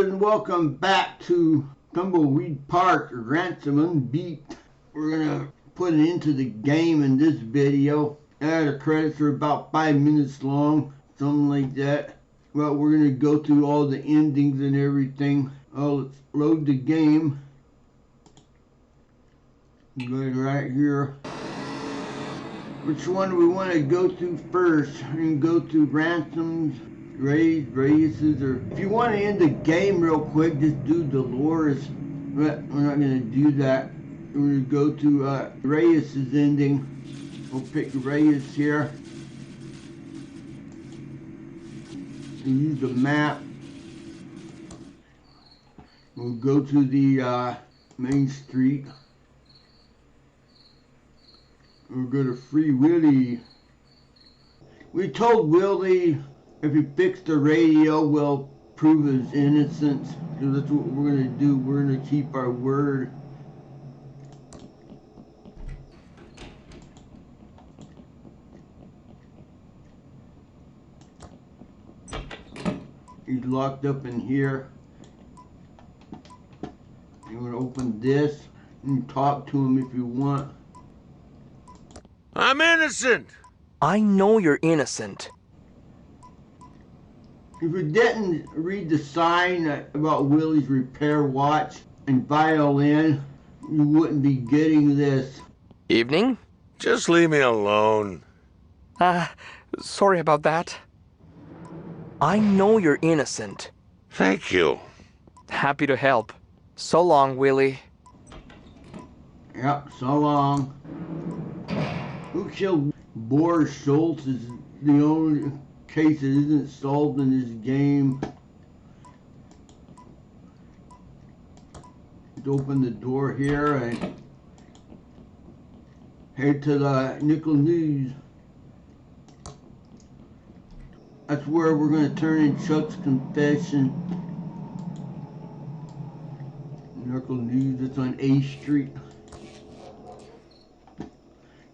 and welcome back to Thimbleweed Park, Ransome Unbeat. We're gonna put it into the game in this video. The credits are about 5 minutes long, something like that. Well, we're gonna go through all the endings and everything. Let's load the game. Go right here. Which one do we want to go through first? We can go through Ransome's, Reyes's, or if you want to end the game real quick, just do Dolores. But we're not going to do that. We're going to go to Reyes's ending. We'll pick Reyes here. We'll use the map. We'll go to the main street. We'll go to Free Willy. We told Willie if he fixed the radio, we'll prove his innocence. So that's what we're going to do. We're going to keep our word. He's locked up in here. You want to open this and talk to him if you want. I'm innocent! I know you're innocent. If you didn't read the sign about Willie's repair watch and violin, you wouldn't be getting this. Evening? Just leave me alone. Sorry about that. I know you're innocent. Thank you. Happy to help. So long, Willie. Yep, so long. Who killed Boris Schultz is the only case that isn't solved in this game. Let's open the door here and head to the Nickel News. That's where we're going to turn in Chuck's confession. Nickel News, it's on A Street.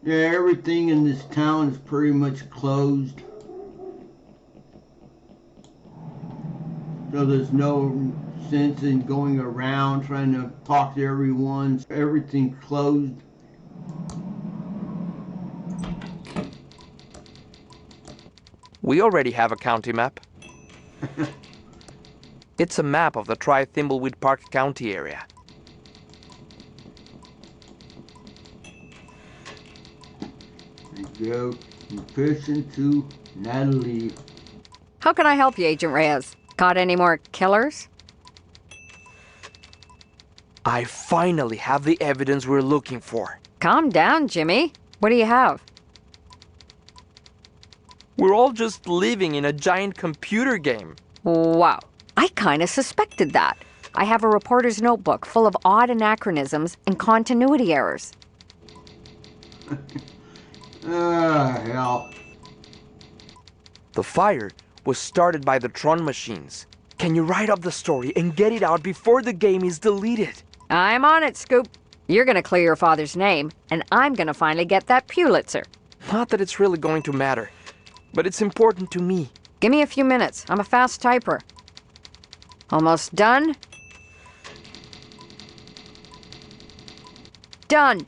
Yeah, everything in this town is pretty much closed. So there's no sense in going around trying to talk to everyone. Everything's closed. We already have a county map. It's a map of the Thimbleweed Park County area. Go confession to Natalie. How can I help you, Agent Reyes? Caught any more killers? I finally have the evidence we're looking for. Calm down, Jimmy. What do you have? We're all just living in a giant computer game. Wow. I kind of suspected that. I have a reporter's notebook full of odd anachronisms and continuity errors. Hell. The fire was started by the Tron machines. Can you write up the story and get it out before the game is deleted? I'm on it, Scoop. You're gonna clear your father's name, and I'm gonna finally get that Pulitzer. Not that it's really going to matter, but it's important to me. Give me a few minutes. I'm a fast typer. Almost done? Done!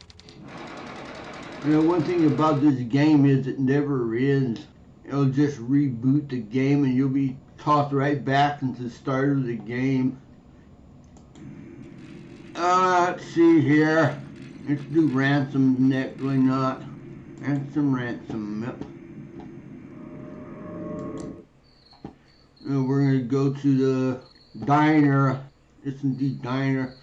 You know, one thing about this game is it never ends. It'll just reboot the game and you'll be tossed right back into the start of the game. Let's see here. Let's do Ransom next, why not? Ransom, yep. We're going to go to the diner. It's indeed diner.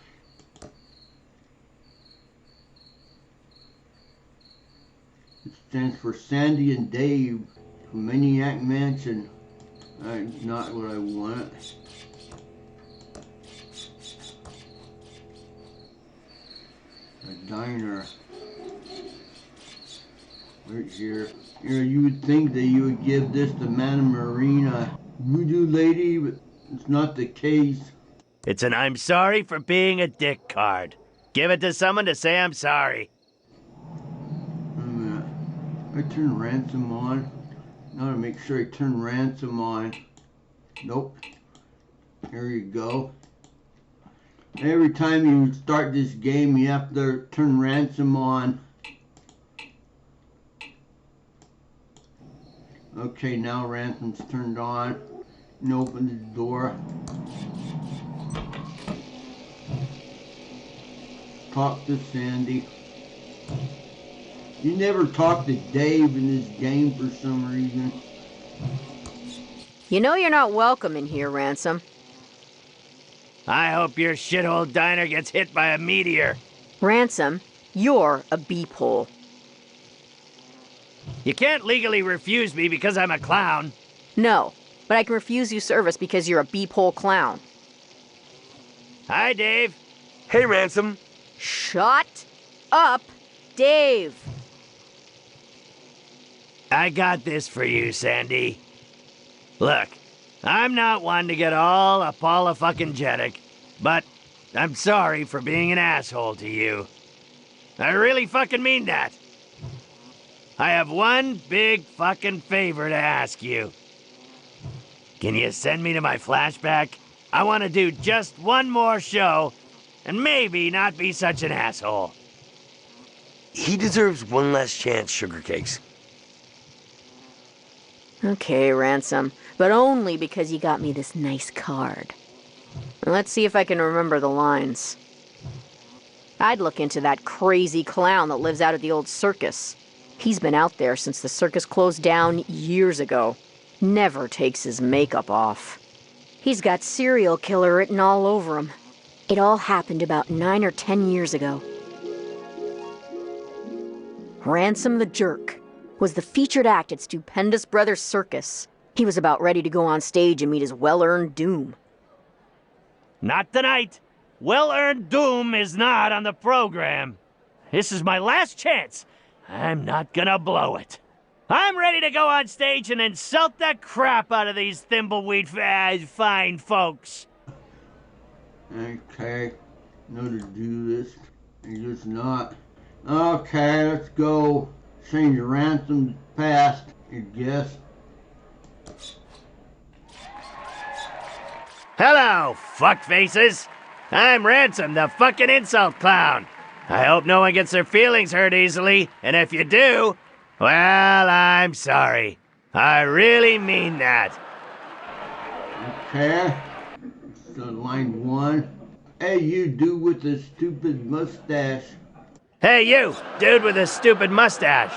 It stands for Sandy and Dave from Maniac Mansion. That's not what I want. A diner. Right here. You know, you would think that you would give this to Madame Marina Voodoo Lady, but it's not the case. It's an I'm sorry for being a dick card. Give it to someone to say I'm sorry. I turn Ransome on. Now to make sure I turn Ransome on. Nope. There you go. Every time you start this game, you have to turn Ransome on. Okay, now Ransome's turned on. And open the door. Talk to Sandy. You never talk to Dave in this game for some reason. You know you're not welcome in here, Ransome. I hope your shithole diner gets hit by a meteor. Ransome, you're a beephole. You can't legally refuse me because I'm a clown. No, but I can refuse you service because you're a beephole clown. Hi, Dave. Hey, Ransome. Shut up, Dave. I got this for you, Sandy. Look, I'm not one to get all apollo-fucking-jetic, but I'm sorry for being an asshole to you. I really fucking mean that. I have one big fucking favor to ask you. Can you send me to my flashback? I want to do just one more show, and maybe not be such an asshole. He deserves one last chance, Sugar Cakes. Okay, Ransome, but only because you got me this nice card. Let's see if I can remember the lines. I'd look into that crazy clown that lives out at the old circus. He's been out there since the circus closed down years ago. Never takes his makeup off. He's got serial killer written all over him. It all happened about 9 or 10 years ago. Ransome the Jerk was the featured act at Stupendous Brothers Circus. He was about ready to go on stage and meet his well-earned doom. Not tonight. Well-earned doom is not on the program. This is my last chance. I'm not gonna blow it. I'm ready to go on stage and insult the crap out of these Thimbleweed fine folks. Okay, know to do this. You're just not. Okay, let's go. Change Ransome's past, I guess. Hello, fuckfaces. I'm Ransome, the fucking insult clown. I hope no one gets their feelings hurt easily, and if you do, well, I'm sorry. I really mean that. Okay. So line 1. Hey, you dude with the stupid mustache. Hey, you, dude with a stupid mustache.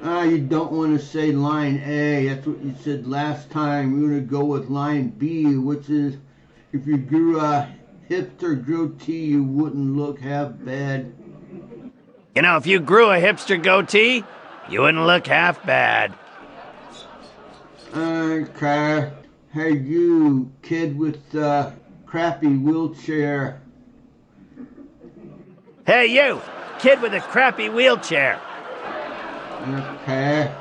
You don't want to say line A. That's what you said last time. We're going to go with line B, which is if you grew a hipster goatee, you wouldn't look half bad. You know, if you grew a hipster goatee, you wouldn't look half bad. Okay. Hey, you kid with the crappy wheelchair. Hey, you, kid with a crappy wheelchair. Okay.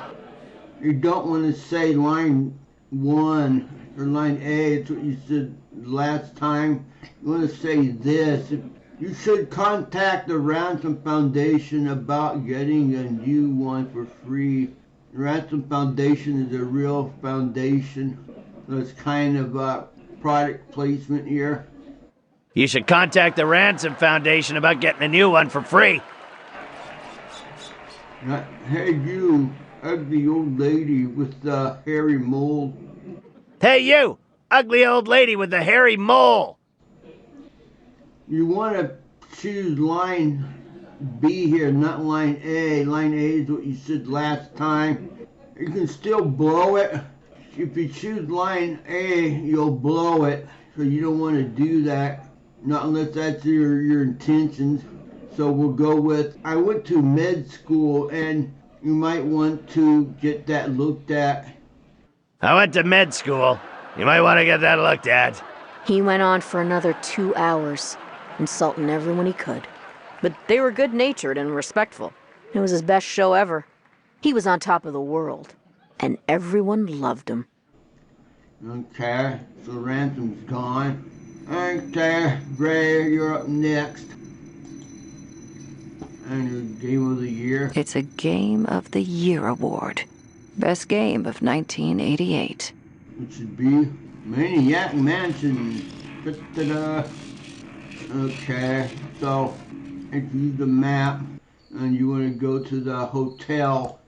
You don't want to say line 1 or line A. It's what you said last time. You want to say this. You should contact the Ransome Foundation about getting a new one for free. The Ransome Foundation is a real foundation. So it's kind of a product placement here. You should contact the Ransome Foundation about getting a new one for free. Hey, you ugly old lady with the hairy mole. Hey, you, ugly old lady with the hairy mole. You want to choose line B here, not line A. Line A is what you said last time. You can still blow it. If you choose line A, you'll blow it. So you don't want to do that, not unless that's your intentions. So we'll go with, I went to med school, and you might want to get that looked at. I went to med school. You might want to get that looked at. He went on for another 2 hours, insulting everyone he could. But they were good-natured and respectful. It was his best show ever. He was on top of the world, and everyone loved him. Okay, so Ransome's gone. Okay, Ray, you're up next. And your Game of the Year. It's a Game of the Year award. Best game of 1988. It should be Maniac Mansion. Da-da-da. Okay, so if you use the map and you want to go to the hotel,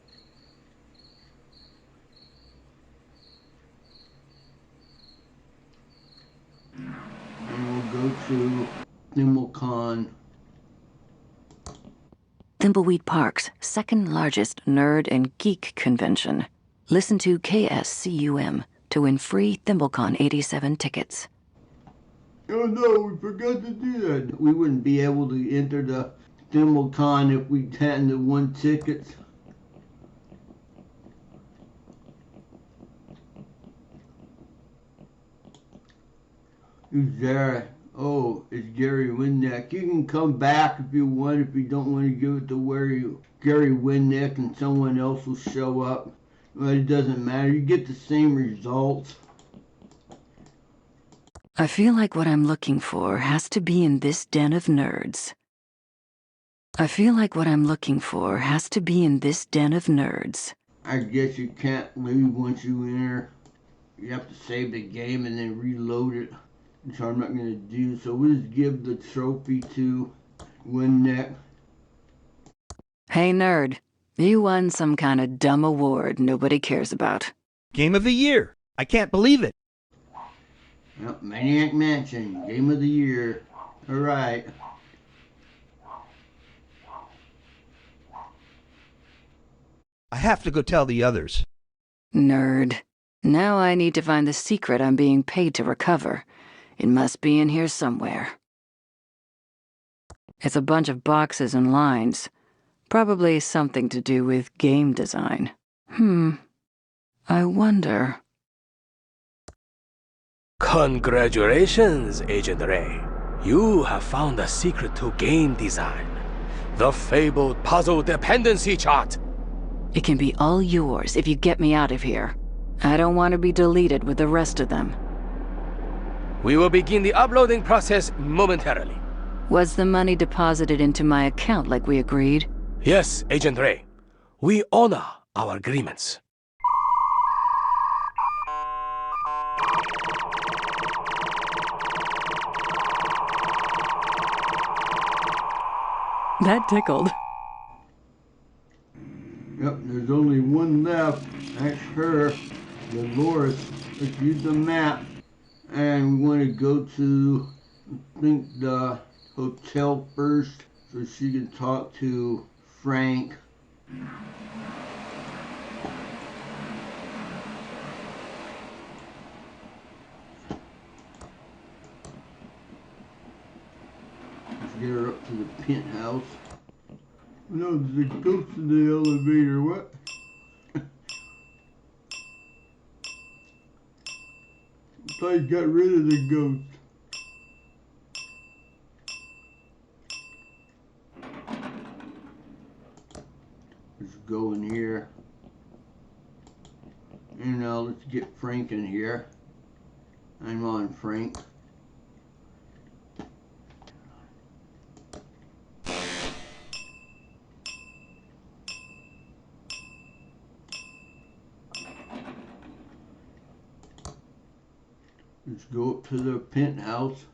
and we'll go to Thimbleweed. Thimbleweed Park's second largest nerd and geek convention. Listen to KSCUM to win free ThimbleCon 87 tickets. Oh no, we forgot to do that. We wouldn't be able to enter the Thimbleweed if we hadn't won tickets. Who's there? Oh, it's Gary Winnick. You can come back if you want, if you don't want to give it to Gary Winnick and someone else will show up. Well, it doesn't matter. You get the same results. I feel like what I'm looking for has to be in this den of nerds. I feel like what I'm looking for has to be in this den of nerds. I guess you can't leave once you enter. You have to save the game and then reload it, which I'm not going to do. So we'll just give the trophy to Winnick. Hey nerd, you won some kind of dumb award nobody cares about. Game of the year. I can't believe it. Yep, Maniac Mansion, Game of the Year. All right. I have to go tell the others. Nerd. Now I need to find the secret I'm being paid to recover. It must be in here somewhere. It's a bunch of boxes and lines. Probably something to do with game design. I wonder... Congratulations, Agent Ray. You have found the secret to game design. The fabled puzzle dependency chart. It can be all yours if you get me out of here. I don't want to be deleted with the rest of them. We will begin the uploading process momentarily. Was the money deposited into my account like we agreed? Yes, Agent Ray. We honor our agreements. That tickled. Yep, there's only one left. That's her, Dolores. Let's use the map. And we want to go to, I think, the hotel first so she can talk to Frank. Let's get her up to the penthouse. No, there's a ghost in the elevator. What? I thought you got rid of the ghost. Let's go in here. And now let's get Frank in here. I'm on Frank. Let's go up to the penthouse.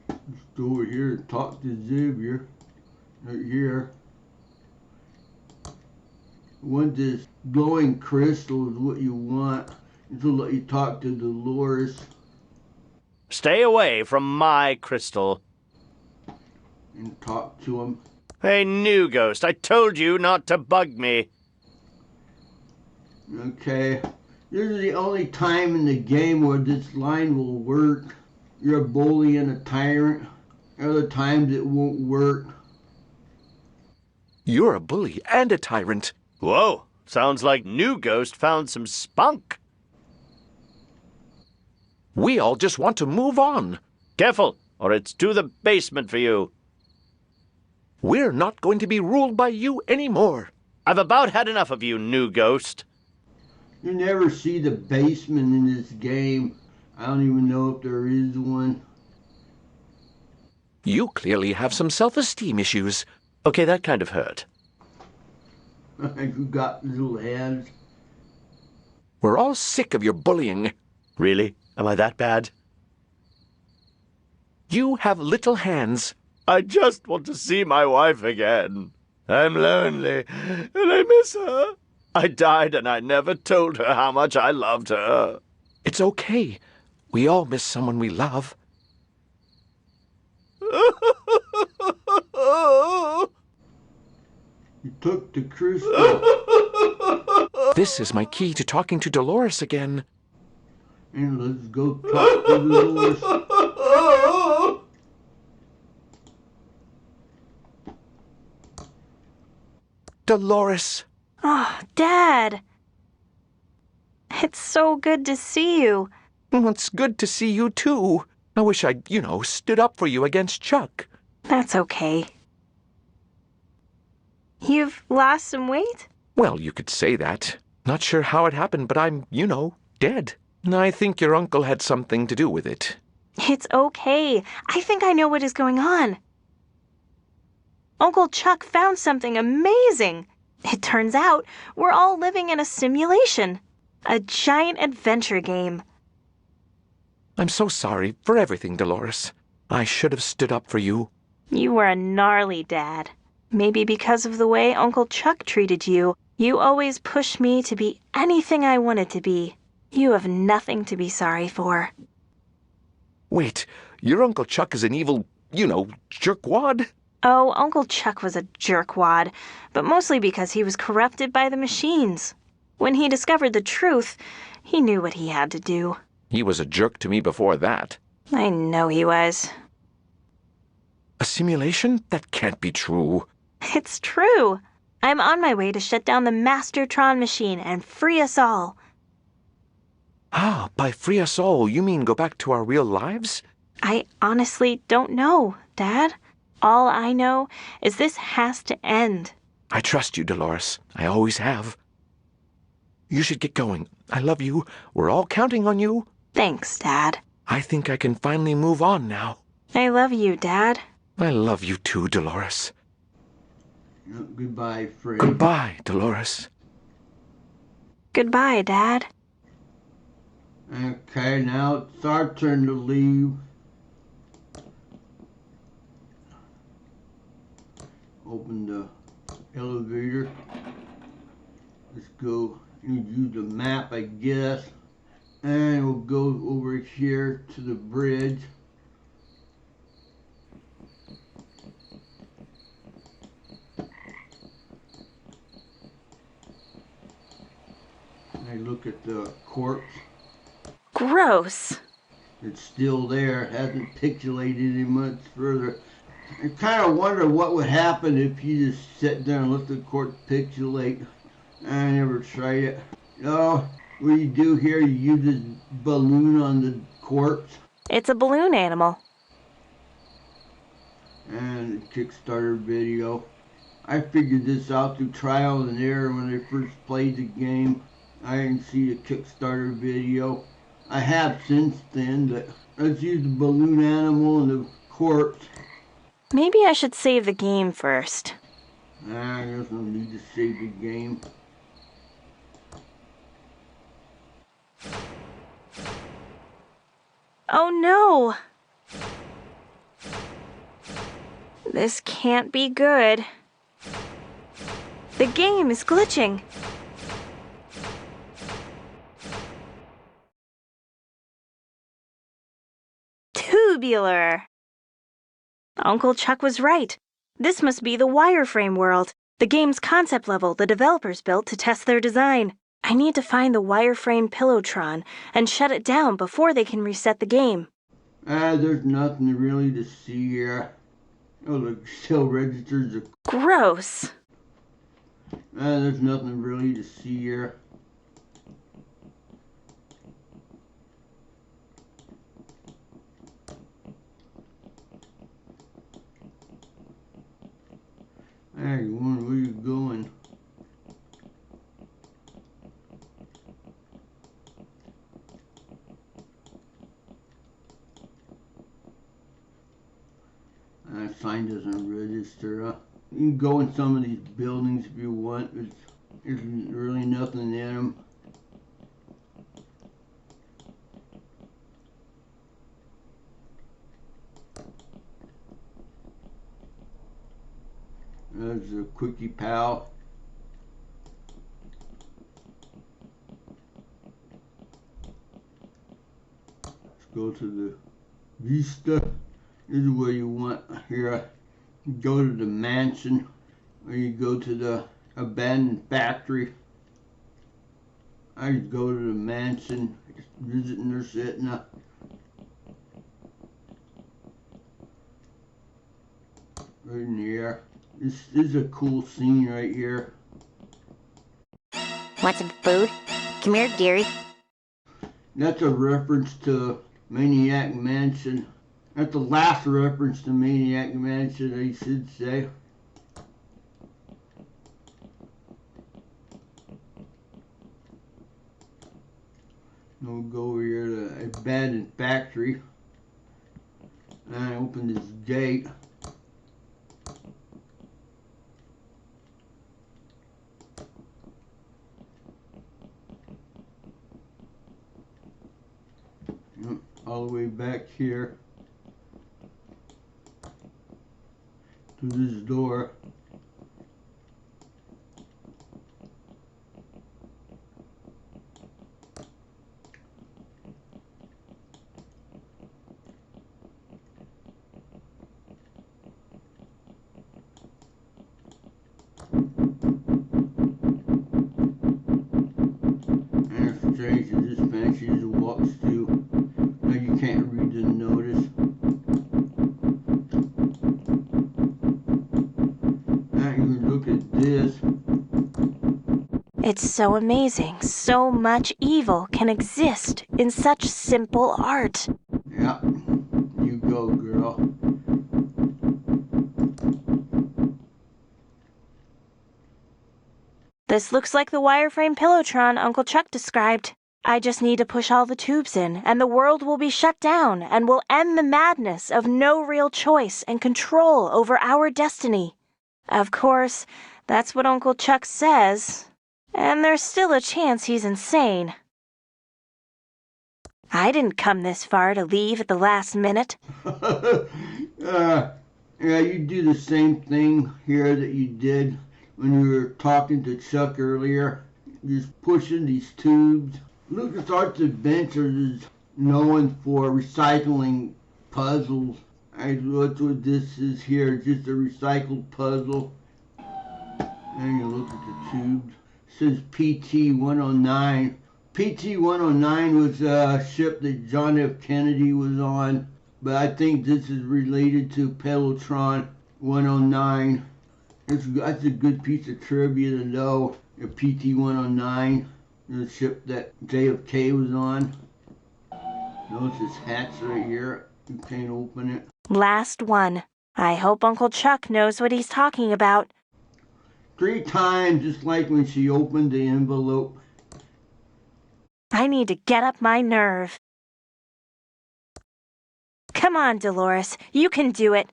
Let's go over here and talk to Xavier. Right here. Want this glowing crystal is what you want. This will let you talk to Dolores. Stay away from my crystal. And talk to him. Hey, new ghost, I told you not to bug me. Okay. This is the only time in the game where this line will work. You're a bully and a tyrant. Other times it won't work. You're a bully and a tyrant. Whoa, sounds like new ghost found some spunk. We all just want to move on. Careful, or it's to the basement for you. We're not going to be ruled by you anymore. I've about had enough of you, new ghost. You never see the basement in this game. I don't even know if there is one. You clearly have some self-esteem issues. Okay, that kind of hurt. You got little hands. We're all sick of your bullying. Really? Am I that bad? You have little hands. I just want to see my wife again. I'm lonely, and I miss her. I died and I never told her how much I loved her. It's okay. We all miss someone we love. You took the crystal. This is my key to talking to Dolores again. And let's go talk to Dolores. Dolores! Oh, Dad. It's so good to see you. Well, it's good to see you, too. I wish I'd, stood up for you against Chuck. That's okay. You've lost some weight? Well, you could say that. Not sure how it happened, but I'm, dead. I think your uncle had something to do with it. It's okay. I think I know what is going on. Uncle Chuck found something amazing. It turns out we're all living in a simulation. A giant adventure game. I'm so sorry for everything, Dolores. I should have stood up for you. You were a gnarly dad. Maybe because of the way Uncle Chuck treated you, you always pushed me to be anything I wanted to be. You have nothing to be sorry for. Wait, your Uncle Chuck is an evil, jerkwad? Oh, Uncle Chuck was a jerkwad, but mostly because he was corrupted by the machines. When he discovered the truth, he knew what he had to do. He was a jerk to me before that. I know he was. A simulation? That can't be true. It's true. I'm on my way to shut down the Mastertron machine and free us all. Ah, by free us all, you mean go back to our real lives? I honestly don't know, Dad. All I know is this has to end. I trust you, Dolores. I always have. You should get going. I love you. We're all counting on you. Thanks, Dad. I think I can finally move on now. I love you, Dad. I love you too, Dolores. Goodbye, Fred. Goodbye, Dolores. Goodbye, Dad. Okay, now it's our turn to leave. Open the elevator. Let's go and use the map, I guess. And we'll go over here to the bridge. I look at the corpse. Gross. It's still there, hasn't pixelated any much further. I kind of wonder what would happen if you just sit there and let the corpse pixelate. I never tried it. No, what you do here, you use this balloon on the corpse. It's a balloon animal. And a Kickstarter video. I figured this out through trial and error when I first played the game. I didn't see the Kickstarter video. I have since then, but let's use the balloon animal and the corpse. Maybe I should save the game first. I guess no need to save the game. Oh no! This can't be good. The game is glitching. Tubular. Uncle Chuck was right. This must be the wireframe world, the game's concept level the developers built to test their design. I need to find the wireframe Pillowtron and shut it down before they can reset the game. There's nothing really to see here. Oh, the still registers are... Gross. there's nothing really to see here. Hey, where are you going? Sign doesn't register, huh? You can go in some of these buildings if you want. There's really nothing in them. There's a quickie pal. Let's go to the Vista. This is where you want here. Go to the mansion, or you go to the abandoned factory. I just go to the mansion, just visiting their sitting up. Right in the air. This is a cool scene right here. Want some food? Come here, dearie. That's a reference to Maniac Mansion. That's the last reference to Maniac Mansion, I should say. We'll go over here to the abandoned factory. And I open this gate. All the way back here to this door. And it's strange that this fancy just walks through. You can't read the notice. Now you can look at this. It's so amazing. So much evil can exist in such simple art. Yeah, you go, girl. This looks like the wireframe Pillowtron Uncle Chuck described. I just need to push all the tubes in, and the world will be shut down, and will end the madness of no real choice and control over our destiny. Of course, that's what Uncle Chuck says, and there's still a chance he's insane. I didn't come this far to leave at the last minute. Yeah, you do the same thing here that you did when you were talking to Chuck earlier. Just pushing these tubes. LucasArts Adventures is known for recycling puzzles. That's what this is here, just a recycled puzzle. And you look at the tubes. It says PT-109. PT-109 was a ship that John F. Kennedy was on, but I think this is related to Pellotron 109. That's a good piece of trivia to know. The PT-109. The ship that JFK was on. Notice his hat's right here. You can't open it. Last one. I hope Uncle Chuck knows what he's talking about. 3 times, just like when she opened the envelope. I need to get up my nerve. Come on, Dolores. You can do it.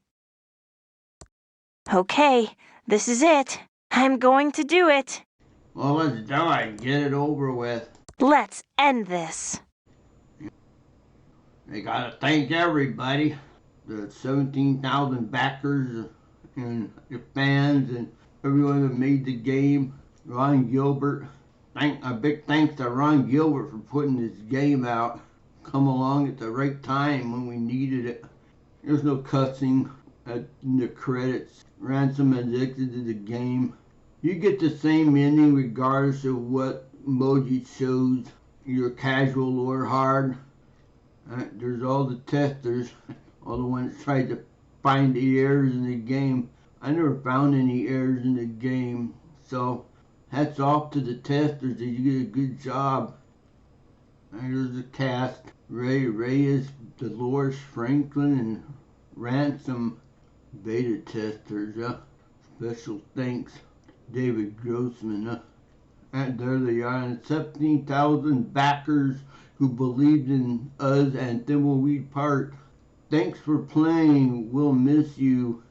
Okay, this is it. I'm going to do it. Well, let's die and get it over with. Let's end this. They gotta thank everybody. The 17,000 backers and the fans and everyone that made the game. Ron Gilbert. A big thanks to Ron Gilbert for putting this game out. Come along at the right time when we needed it. There's no cussing in the credits. Ransome has exited the game. You get the same ending regardless of what mode you chose, either casual or hard. There's all the testers, all the ones that tried to find the errors in the game. I never found any errors in the game, so hats off to the testers. They did a good job. And there's the cast. Ray Reyes, Dolores Franklin, and Ransome beta testers. Special thanks. David Grossman. And there they are, and 17,000 backers who believed in us and Thimbleweed Park. Thanks for playing. We'll miss you.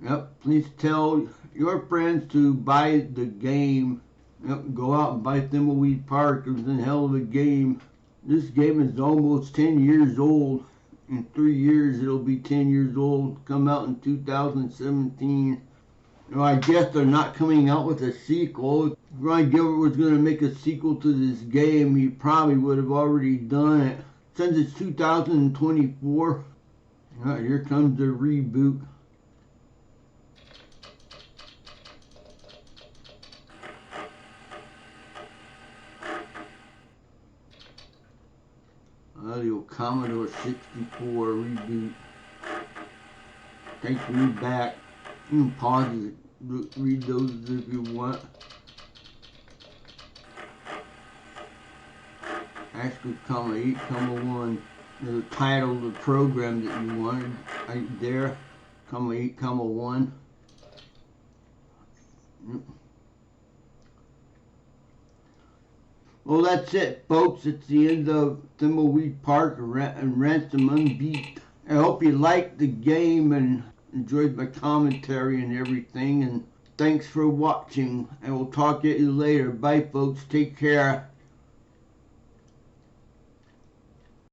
Yep, please tell your friends to buy the game. Yep, go out and buy Thimbleweed Park. It was a hell of a game. This game is almost 10 years old. In 3 years it'll be 10 years old. Come out in 2017. Well, I guess they're not coming out with a sequel. If Ron Gilbert was going to make a sequel to this game, he probably would have already done it. Since it's 2024, alright, here comes the reboot. The old Commodore 64 reboot. Takes me back. You can pause it, read those if you want. Actually, 8, 1. The title of the program that you wanted right there. 8, 1. Well, that's it, folks. It's the end of Thimbleweed Park and Ransome Unbeat. I hope you liked the game and enjoyed my commentary and everything. And thanks for watching. I will talk to you later. Bye, folks. Take care.